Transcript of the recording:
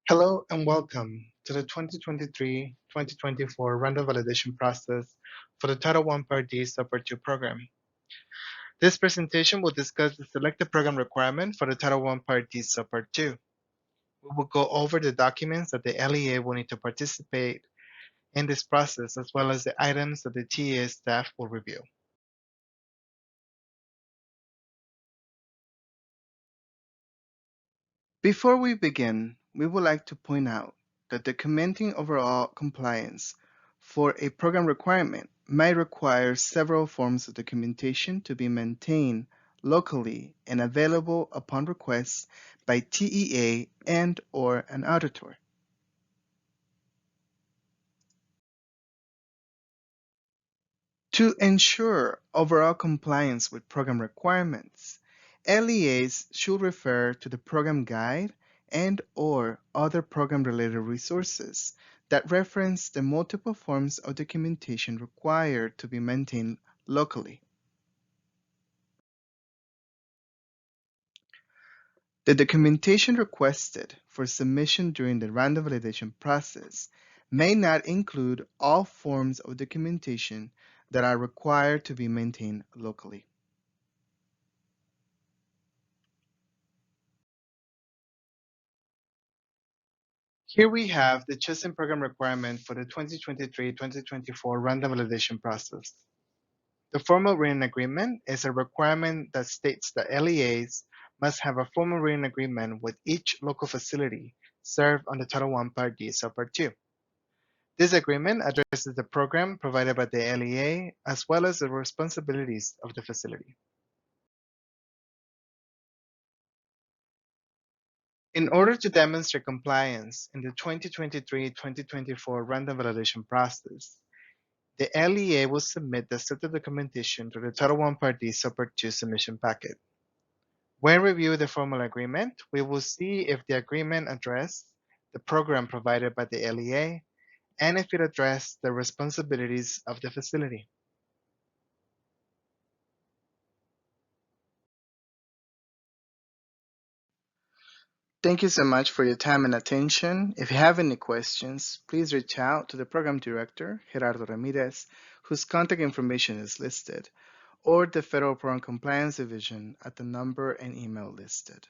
Hello and welcome to the 2023-2024 random validation process for the Title I Part D Subpart 2 program. This presentation will discuss the selected program requirement for the Title I Part D Subpart 2. We will go over the documents that the LEA will need to participate in this process, as well as the items that the TEA staff will review. Before we begin, we would like to point out that documenting overall compliance for a program requirement may require several forms of documentation to be maintained locally and available upon request by TEA and/or an auditor. To ensure overall compliance with program requirements, LEAs should refer to the program guide and/or other program-related resources that reference the multiple forms of documentation required to be maintained locally. The documentation requested for submission during the random validation process may not include all forms of documentation that are required to be maintained locally. Here we have the chosen program requirement for the 2023-2024 random validation process. The formal written agreement is a requirement that states that LEAs must have a formal written agreement with each local facility served on the Title I Part D Subpart 2. This agreement addresses the program provided by the LEA as well as the responsibilities of the facility. In order to demonstrate compliance in the 2023-2024 random validation process, the LEA will submit the set of documentation to the Title I Part D Subpart 2 submission packet. When reviewing the formal agreement, we will see if the agreement addressed the program provided by the LEA and if it addressed the responsibilities of the facility. Thank you so much for your time and attention. If you have any questions, please reach out to the Program Director, Gerardo Ramirez, whose contact information is listed, or the Federal Program Compliance Division at the number and email listed.